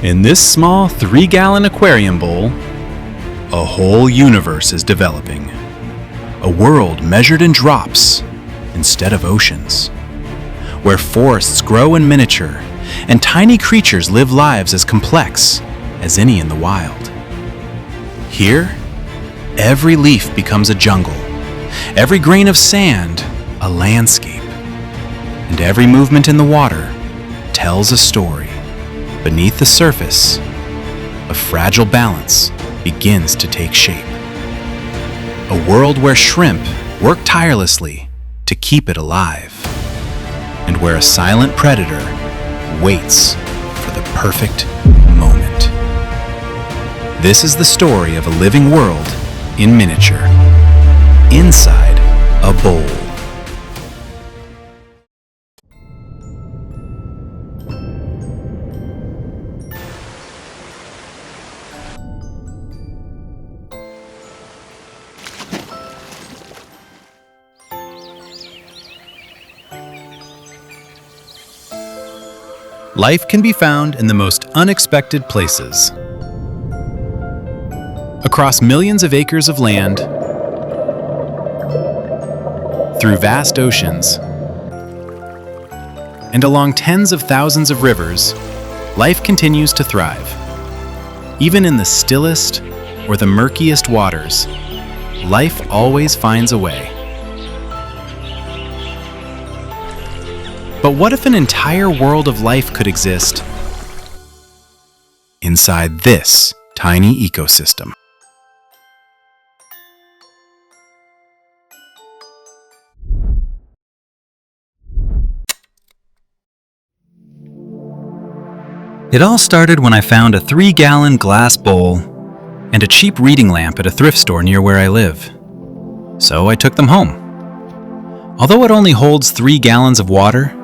In this small 3-gallon aquarium bowl, a whole universe is developing. A world measured in drops instead of oceans, where forests grow in miniature and tiny creatures live lives as complex as any in the wild. Here, every leaf becomes a jungle, every grain of sand a landscape, and every movement in the water tells a story. Beneath the surface, a fragile balance begins to take shape. A world where shrimp work tirelessly to keep it alive, and where a silent predator waits for the perfect moment. This is the story of a living world in miniature, inside a bowl. Life can be found in the most unexpected places. Across millions of acres of land, through vast oceans, and along tens of thousands of rivers, life continues to thrive. Even in the stillest or the murkiest waters, life always finds a way. But what if an entire world of life could exist inside this tiny ecosystem? It all started when I found a 3-gallon glass bowl and a cheap reading lamp at a thrift store near where I live. So I took them home. Although it only holds 3 gallons of water,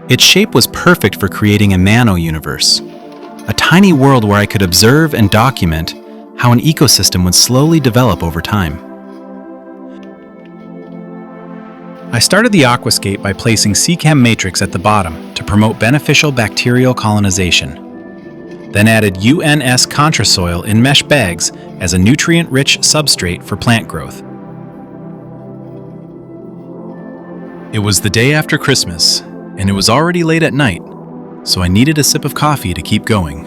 its shape was perfect for creating a nano universe, a tiny world where I could observe and document how an ecosystem would slowly develop over time. I started the aquascape by placing CChem matrix at the bottom to promote beneficial bacterial colonization, then added UNS contrasoil in mesh bags as a nutrient-rich substrate for plant growth. It was the day after Christmas, and it was already late at night, so I needed a sip of coffee to keep going.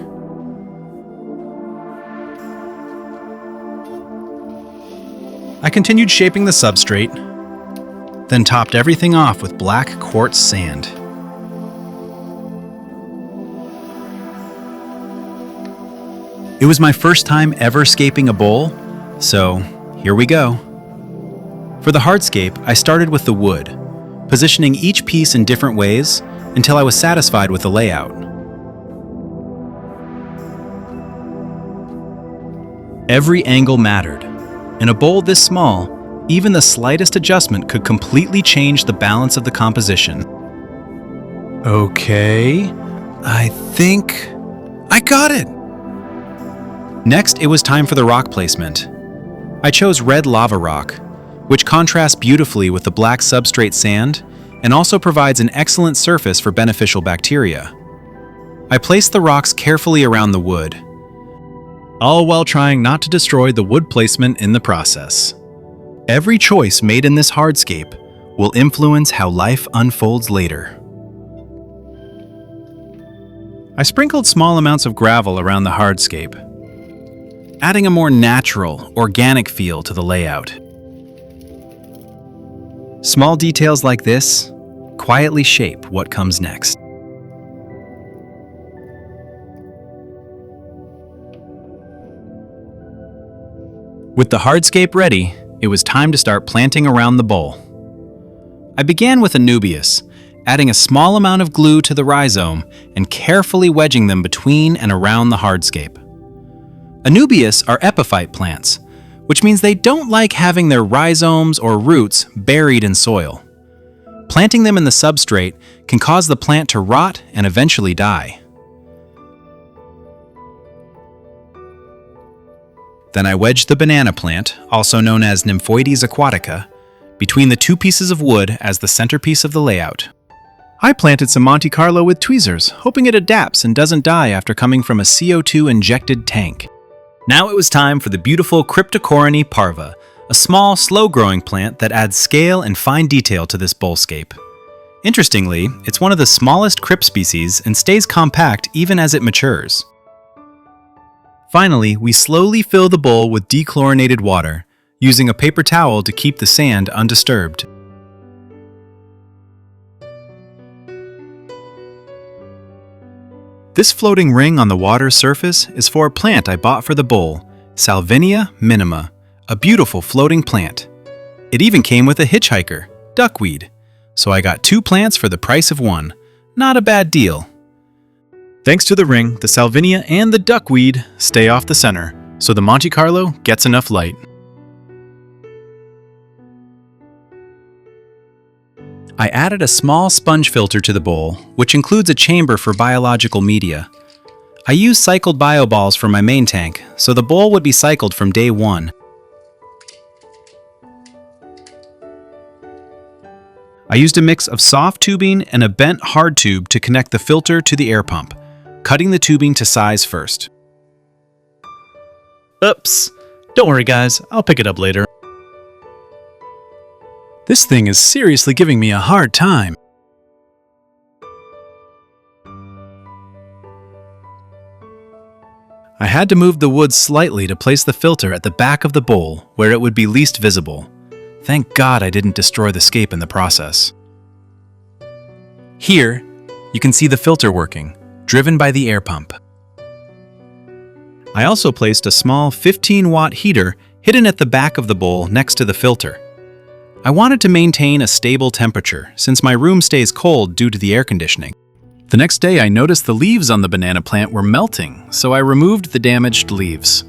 I continued shaping the substrate, then topped everything off with black quartz sand. It was my first time ever scaping a bowl, so here we go. For the hardscape, I started with the wood, positioning each piece in different ways until I was satisfied with the layout. Every angle mattered. In a bowl this small, even the slightest adjustment could completely change the balance of the composition. Okay, I think I got it! Next, it was time for the rock placement. I chose red lava rock, which contrasts beautifully with the black substrate sand and also provides an excellent surface for beneficial bacteria. I placed the rocks carefully around the wood, all while trying not to destroy the wood placement in the process. Every choice made in this hardscape will influence how life unfolds later. I sprinkled small amounts of gravel around the hardscape, adding a more natural, organic feel to the layout. Small details like this quietly shape what comes next. With the hardscape ready, it was time to start planting around the bowl. I began with Anubias, adding a small amount of glue to the rhizome and carefully wedging them between and around the hardscape. Anubias are epiphyte plants, which means they don't like having their rhizomes or roots buried in soil. Planting them in the substrate can cause the plant to rot and eventually die. Then I wedged the banana plant, also known as Nymphoides aquatica, between the two pieces of wood as the centerpiece of the layout. I planted some Monte Carlo with tweezers, hoping it adapts and doesn't die after coming from a CO2-injected tank. Now it was time for the beautiful Cryptocorini parva, a small, slow-growing plant that adds scale and fine detail to this bowlscape. Interestingly, it's one of the smallest crypt species and stays compact even as it matures. Finally, we slowly fill the bowl with dechlorinated water, using a paper towel to keep the sand undisturbed. This floating ring on the water's surface is for a plant I bought for the bowl, Salvinia minima, a beautiful floating plant. It even came with a hitchhiker, duckweed, so I got 2 plants for the price of 1. Not a bad deal. Thanks to the ring, the Salvinia and the duckweed stay off the center, so the Monte Carlo gets enough light. I added a small sponge filter to the bowl, which includes a chamber for biological media. I used cycled bioballs for my main tank, so the bowl would be cycled from day 1. I used a mix of soft tubing and a bent hard tube to connect the filter to the air pump, cutting the tubing to size first. Oops! Don't worry guys, I'll pick it up later. This thing is seriously giving me a hard time. I had to move the wood slightly to place the filter at the back of the bowl where it would be least visible. Thank God I didn't destroy the scape in the process. Here, you can see the filter working, driven by the air pump. I also placed a small 15-watt heater hidden at the back of the bowl next to the filter. I wanted to maintain a stable temperature since my room stays cold due to the air conditioning. The next day I noticed the leaves on the banana plant were melting, so I removed the damaged leaves.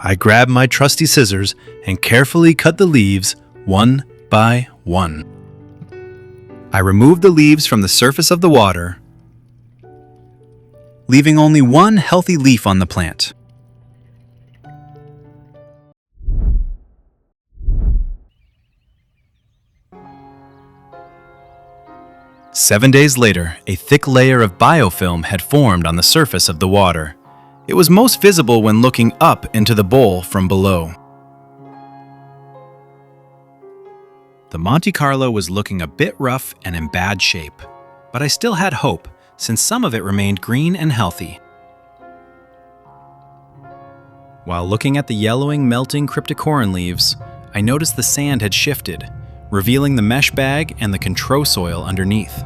I grabbed my trusty scissors and carefully cut the leaves one by one. I removed the leaves from the surface of the water, leaving only one healthy leaf on the plant. Seven days later, a thick layer of biofilm had formed on the surface of the water. It was most visible when looking up into the bowl from below. The Monte Carlo was looking a bit rough and in bad shape, but I still had hope since some of it remained green and healthy. While looking at the yellowing, melting cryptocorin leaves, I noticed the sand had shifted, revealing the mesh bag and the control soil underneath.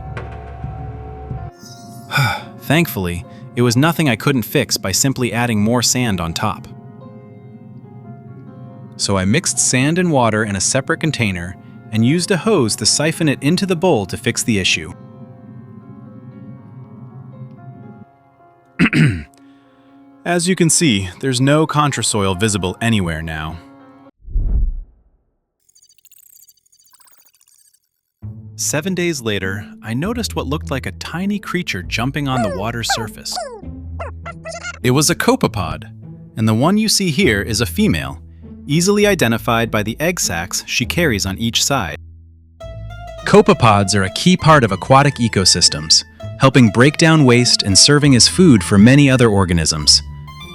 Thankfully, it was nothing I couldn't fix by simply adding more sand on top. So I mixed sand and water in a separate container and used a hose to siphon it into the bowl to fix the issue. As you can see, there's no contrasoil visible anywhere now. Seven days later, I noticed what looked like a tiny creature jumping on the water's surface. It was a copepod, and the one you see here is a female, easily identified by the egg sacs she carries on each side. Copepods are a key part of aquatic ecosystems, helping break down waste and serving as food for many other organisms.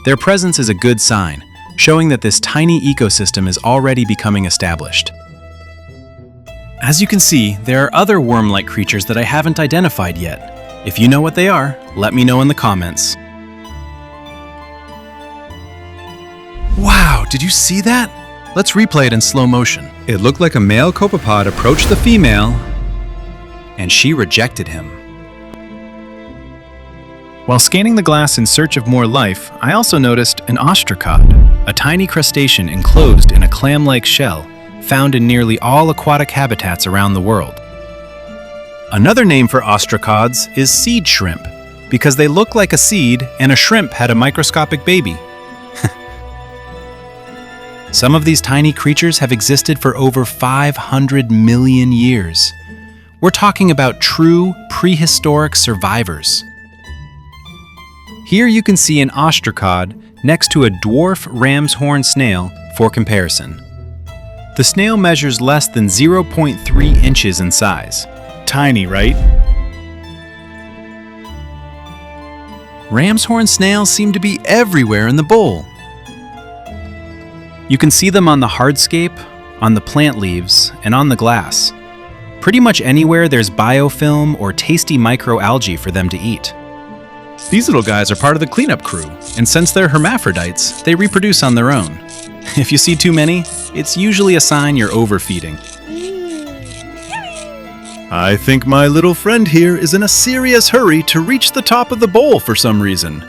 Their presence is a good sign, showing that this tiny ecosystem is already becoming established. As you can see, there are other worm-like creatures that I haven't identified yet. If you know what they are, let me know in the comments. Wow, did you see that? Let's replay it in slow motion. It looked like a male copepod approached the female, and she rejected him. While scanning the glass in search of more life, I also noticed an ostracod, a tiny crustacean enclosed in a clam-like shell, found in nearly all aquatic habitats around the world. Another name for ostracods is seed shrimp, because they look like a seed and a shrimp had a microscopic baby. Some of these tiny creatures have existed for over 500 million years. We're talking about true prehistoric survivors. Here you can see an ostracod next to a dwarf ram's horn snail for comparison. The snail measures less than 0.3 inches in size, tiny, right? Ram's horn snails seem to be everywhere in the bowl. You can see them on the hardscape, on the plant leaves, and on the glass. Pretty much anywhere there's biofilm or tasty microalgae for them to eat. These little guys are part of the cleanup crew, and since they're hermaphrodites, they reproduce on their own. If you see too many, it's usually a sign you're overfeeding. I think my little friend here is in a serious hurry to reach the top of the bowl for some reason.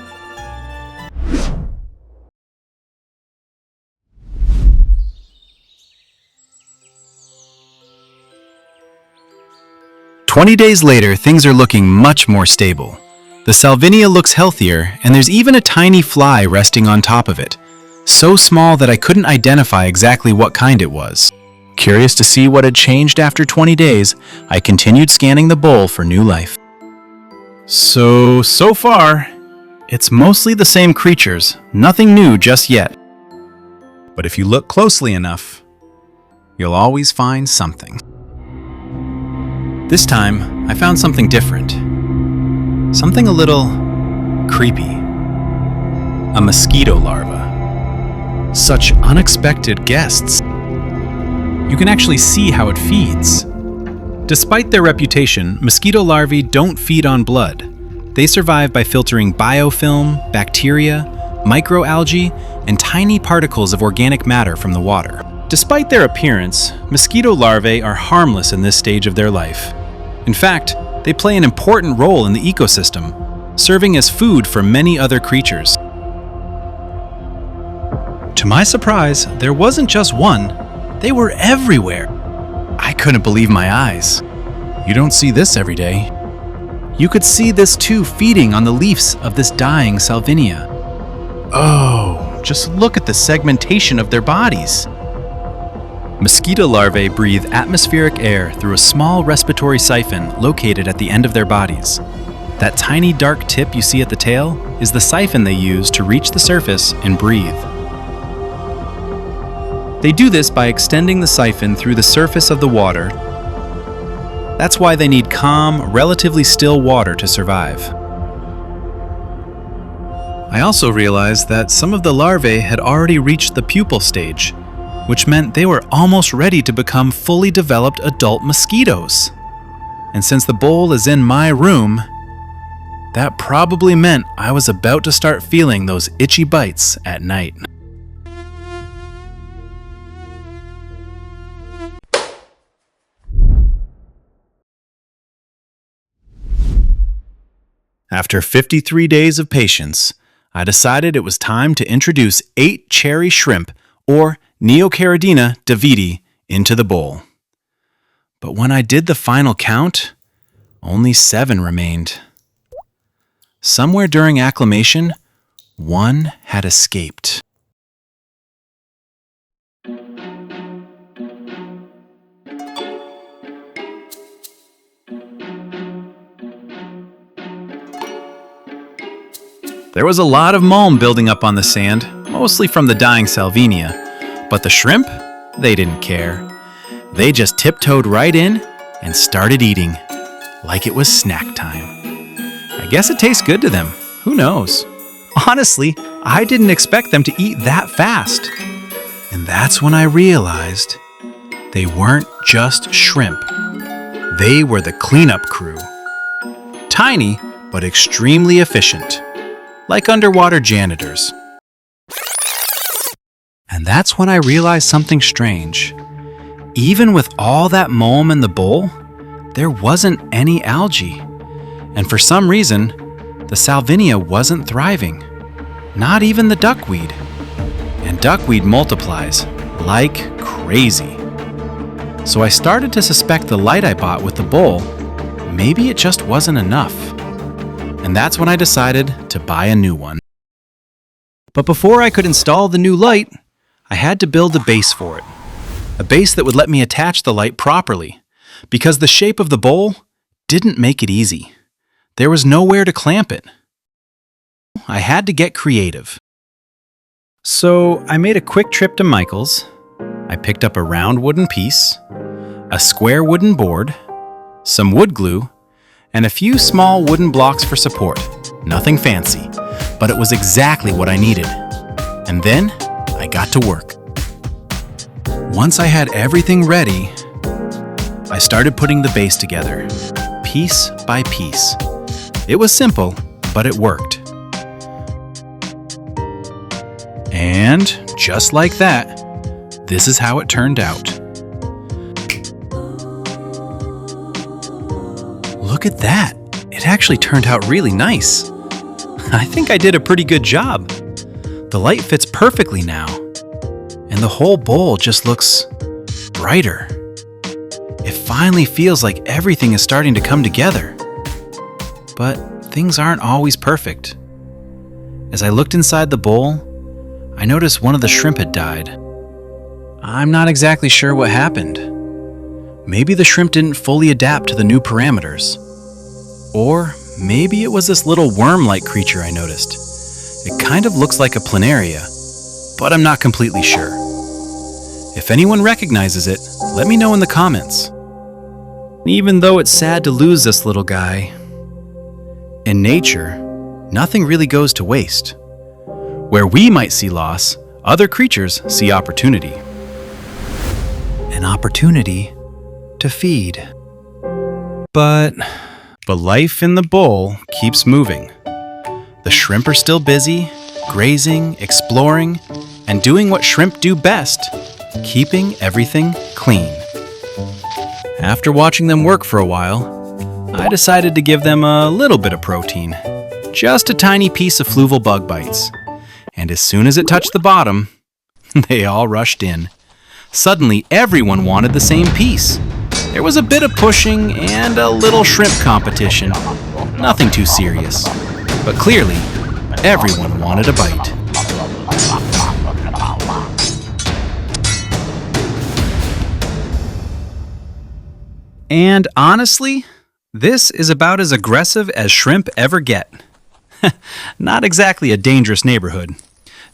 "20 days later, things are looking much more stable. The salvinia looks healthier, and there's even a tiny fly resting on top of it. So small that I couldn't identify exactly what kind it was. Curious to see what had changed after 20 days, I continued scanning the bowl for new life. So far, it's mostly the same creatures, nothing new just yet. But if you look closely enough, you'll always find something. This time, I found something different. Something a little creepy. A mosquito larva. Such unexpected guests. You can actually see how it feeds. Despite their reputation, mosquito larvae don't feed on blood. They survive by filtering biofilm, bacteria, microalgae, and tiny particles of organic matter from the water. Despite their appearance, mosquito larvae are harmless in this stage of their life. In fact, they play an important role in the ecosystem, serving as food for many other creatures. To my surprise, there wasn't just one, they were everywhere. I couldn't believe my eyes. You don't see this every day. You could see this too feeding on the leaves of this dying salvinia. Oh, just look at the segmentation of their bodies. Mosquito larvae breathe atmospheric air through a small respiratory siphon located at the end of their bodies. That tiny dark tip you see at the tail is the siphon they use to reach the surface and breathe. They do this by extending the siphon through the surface of the water. That's why they need calm, relatively still water to survive. I also realized that some of the larvae had already reached the pupal stage, which meant they were almost ready to become fully developed adult mosquitoes. And since the bowl is in my room, that probably meant I was about to start feeling those itchy bites at night. After 53 days of patience, I decided it was time to introduce 8 cherry shrimp, or Neocaridina davidi, into the bowl. But when I did the final count, only 7 remained. Somewhere during acclimation, one had escaped. There was a lot of mulm building up on the sand, mostly from the dying salvinia, but the shrimp, they didn't care. They just tiptoed right in and started eating, like it was snack time. I guess it tastes good to them, who knows? Honestly, I didn't expect them to eat that fast. And that's when I realized they weren't just shrimp. They were the cleanup crew. Tiny, but extremely efficient. Like underwater janitors. And that's when I realized something strange. Even with all that mulm in the bowl, there wasn't any algae. And for some reason, the salvinia wasn't thriving. Not even the duckweed. And duckweed multiplies like crazy. So I started to suspect the light I bought with the bowl, maybe it just wasn't enough. And that's when I decided to buy a new one. But before I could install the new light, I had to build a base for it. A base that would let me attach the light properly, because the shape of the bowl didn't make it easy. There was nowhere to clamp it. I had to get creative. So I made a quick trip to Michael's. I picked up a round wooden piece, a square wooden board, some wood glue, and a few small wooden blocks for support. Nothing fancy, but it was exactly what I needed. And then I got to work. Once I had everything ready, I started putting the base together, piece by piece. It was simple, but it worked. And just like that, this is how it turned out. Look at that! It actually turned out really nice. I think I did a pretty good job. The light fits perfectly now, and the whole bowl just looks brighter. It finally feels like everything is starting to come together. But things aren't always perfect. As I looked inside the bowl, I noticed one of the shrimp had died. I'm not exactly sure what happened. Maybe the shrimp didn't fully adapt to the new parameters. Or maybe it was this little worm-like creature I noticed. It kind of looks like a planaria, but I'm not completely sure. If anyone recognizes it, let me know in the comments. Even though it's sad to lose this little guy, in nature, nothing really goes to waste. Where we might see loss, other creatures see opportunity. An opportunity to feed. But life in the bowl keeps moving. The shrimp are still busy, grazing, exploring, and doing what shrimp do best, keeping everything clean. After watching them work for a while, I decided to give them a little bit of protein. Just a tiny piece of fluval bug bites. And as soon as it touched the bottom, they all rushed in. Suddenly, everyone wanted the same piece. There was a bit of pushing and a little shrimp competition. Nothing too serious. But clearly, everyone wanted a bite. And honestly, this is about as aggressive as shrimp ever get. Not exactly a dangerous neighborhood.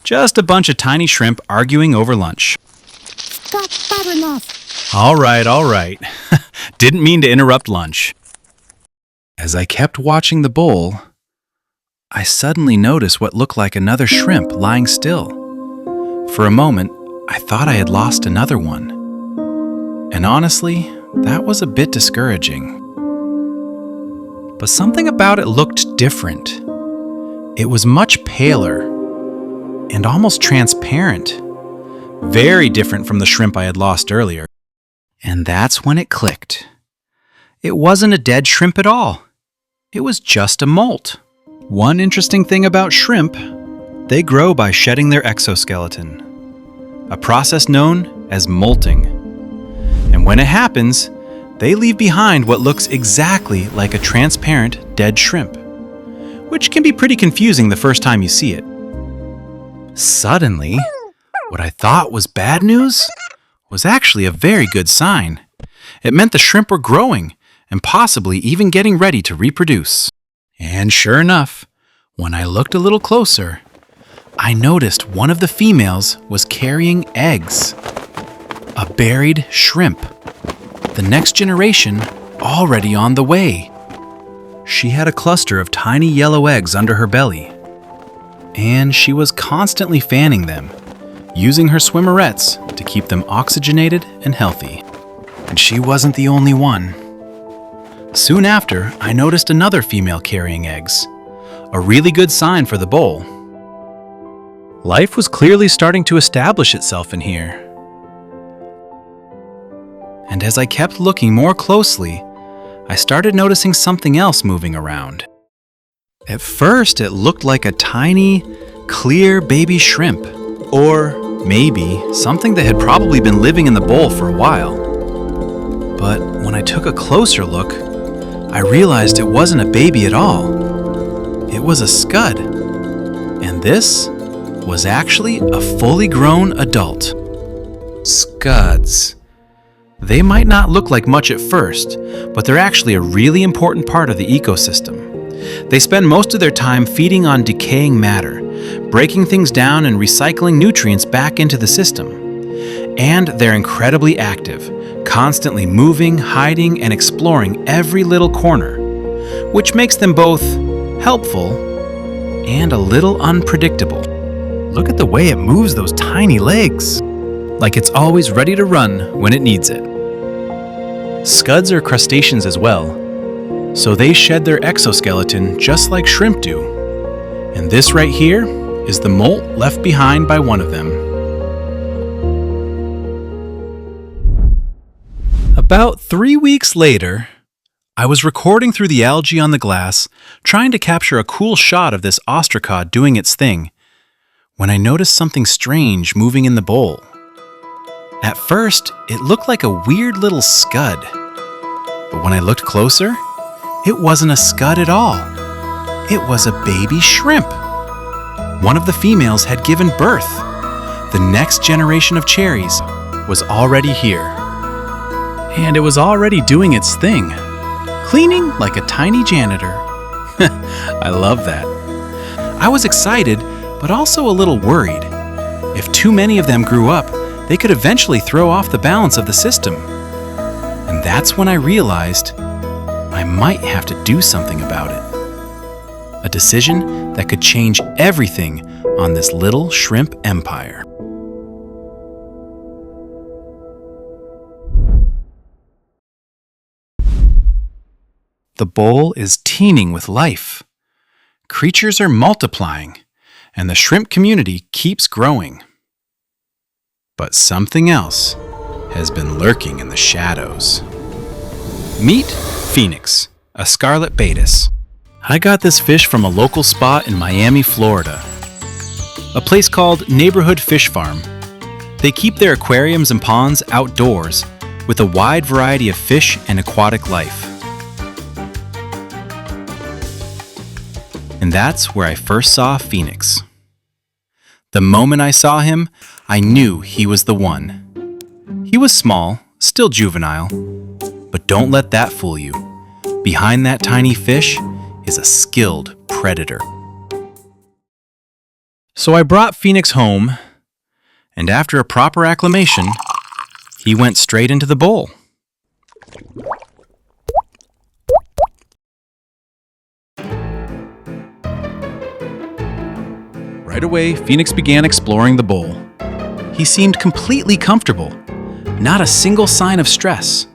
Just a bunch of tiny shrimp arguing over lunch. Stop bothering us. All right. Didn't mean to interrupt lunch. As I kept watching the bowl, I suddenly noticed what looked like another shrimp lying still. For a moment, I thought I had lost another one. And honestly, that was a bit discouraging. But something about it looked different. It was much paler and almost transparent. Very different from the shrimp I had lost earlier. And that's when it clicked. It wasn't a dead shrimp at all. It was just a molt. One interesting thing about shrimp, they grow by shedding their exoskeleton, a process known as molting. And when it happens, they leave behind what looks exactly like a transparent dead shrimp, which can be pretty confusing the first time you see it. Suddenly, what I thought was bad news was actually a very good sign. It meant the shrimp were growing and possibly even getting ready to reproduce. And sure enough, when I looked a little closer, I noticed one of the females was carrying eggs. A buried shrimp. The next generation already on the way. She had a cluster of tiny yellow eggs under her belly, and she was constantly fanning them, using her swimmerettes to keep them oxygenated and healthy. And she wasn't the only one. Soon after, I noticed another female carrying eggs, a really good sign for the bowl. Life was clearly starting to establish itself in here. And as I kept looking more closely, I started noticing something else moving around. At first, it looked like a tiny, clear baby shrimp, or maybe something that had probably been living in the bowl for a while. But when I took a closer look, I realized it wasn't a baby at all. It was a scud. And this was actually a fully grown adult. Scuds. They might not look like much at first, but they're actually a really important part of the ecosystem. They spend most of their time feeding on decaying matter, breaking things down and recycling nutrients back into the system. And they're incredibly active, constantly moving, hiding, and exploring every little corner, which makes them both helpful and a little unpredictable. Look at the way it moves those tiny legs, like it's always ready to run when it needs it. Scuds are crustaceans as well, so they shed their exoskeleton just like shrimp do. And this right here is the molt left behind by one of them. About 3 weeks later, I was recording through the algae on the glass, trying to capture a cool shot of this ostracod doing its thing, when I noticed something strange moving in the bowl. At first, it looked like a weird little scud, but when I looked closer, it wasn't a scud at all. It was a baby shrimp. One of the females had given birth. The next generation of cherries was already here. And it was already doing its thing, cleaning like a tiny janitor. I love that. I was excited, but also a little worried. If too many of them grew up, they could eventually throw off the balance of the system. And that's when I realized I might have to do something about it. A decision that could change everything on this little shrimp empire. The bowl is teeming with life. Creatures are multiplying, and the shrimp community keeps growing. But something else has been lurking in the shadows. Meet Phoenix, a Scarlet Badis. I got this fish from a local spot in Miami, Florida. A place called Neighborhood Fish Farm. They keep their aquariums and ponds outdoors with a wide variety of fish and aquatic life. And that's where I first saw Phoenix. The moment I saw him, I knew he was the one. He was small, still juvenile, but don't let that fool you. Behind that tiny fish is a skilled predator. So I brought Phoenix home, and after a proper acclimation, he went straight into the bowl. Right away, Phoenix began exploring the bowl. He seemed completely comfortable, not a single sign of stress.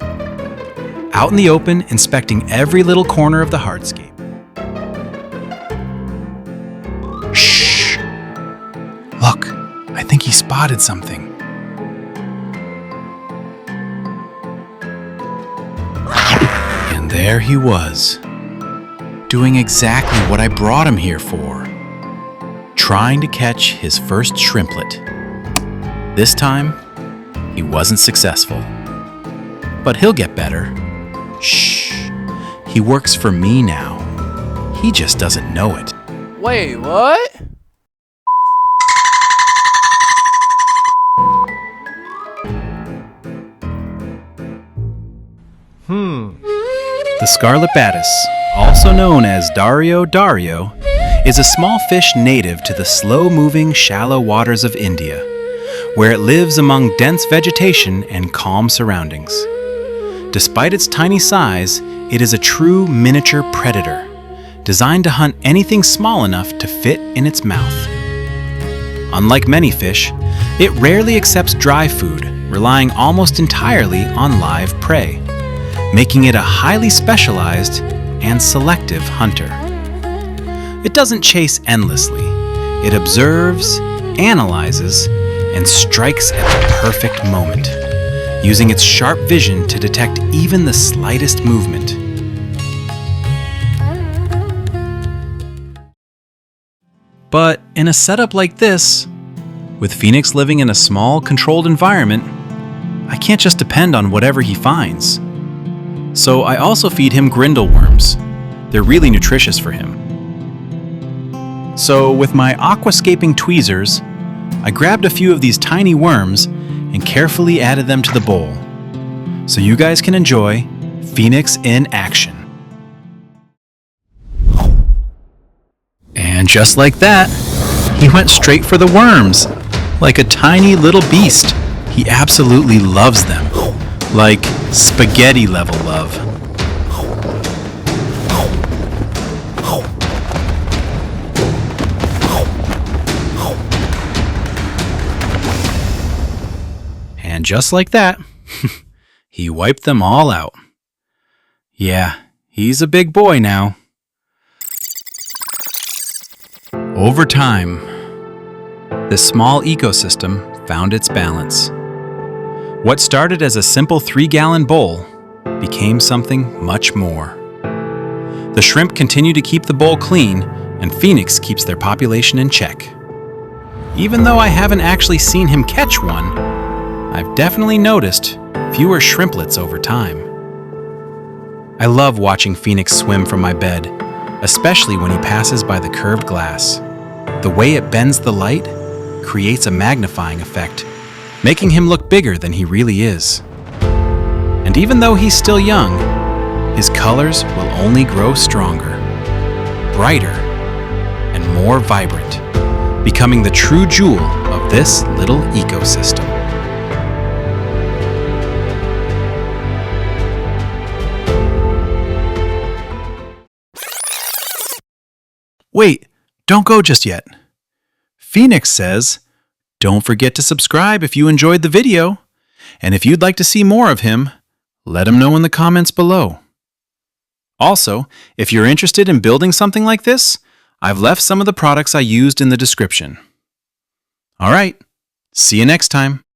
Out in the open, inspecting every little corner of the hardscape. Shh! Look, I think he spotted something. And there he was, doing exactly what I brought him here for. Trying to catch his first shrimplet. This time, he wasn't successful. But he'll get better. Shh. He works for me now. He just doesn't know it. Wait, what? The Scarlet Badis, also known as Dario, is a small fish native to the slow-moving, shallow waters of India, where it lives among dense vegetation and calm surroundings. Despite its tiny size, it is a true miniature predator, designed to hunt anything small enough to fit in its mouth. Unlike many fish, it rarely accepts dry food, relying almost entirely on live prey, making it a highly specialized and selective hunter. It doesn't chase endlessly. It observes, analyzes, and strikes at the perfect moment, using its sharp vision to detect even the slightest movement. But in a setup like this, with Phoenix living in a small, controlled environment, I can't just depend on whatever he finds. So I also feed him grindle worms. They're really nutritious for him. So with my aquascaping tweezers, I grabbed a few of these tiny worms and carefully added them to the bowl, so you guys can enjoy Phoenix in action. And just like that, he went straight for the worms, like a tiny little beast. He absolutely loves them, Like spaghetti level love. And just like that, he wiped them all out. Yeah, he's a big boy now. Over time, this small ecosystem found its balance. What started as a simple 3-gallon bowl became something much more. The shrimp continue to keep the bowl clean, and Phoenix keeps their population in check. Even though I haven't actually seen him catch one, I've definitely noticed fewer shrimplets over time. I love watching Phoenix swim from my bed, especially when he passes by the curved glass. The way it bends the light creates a magnifying effect, making him look bigger than he really is. And even though he's still young, his colors will only grow stronger, brighter, and more vibrant, becoming the true jewel of this little ecosystem. Wait, don't go just yet. Phoenix says, don't forget to subscribe if you enjoyed the video, and if you'd like to see more of him, let him know in the comments below. Also, if you're interested in building something like this, I've left some of the products I used in the description. All right, see you next time.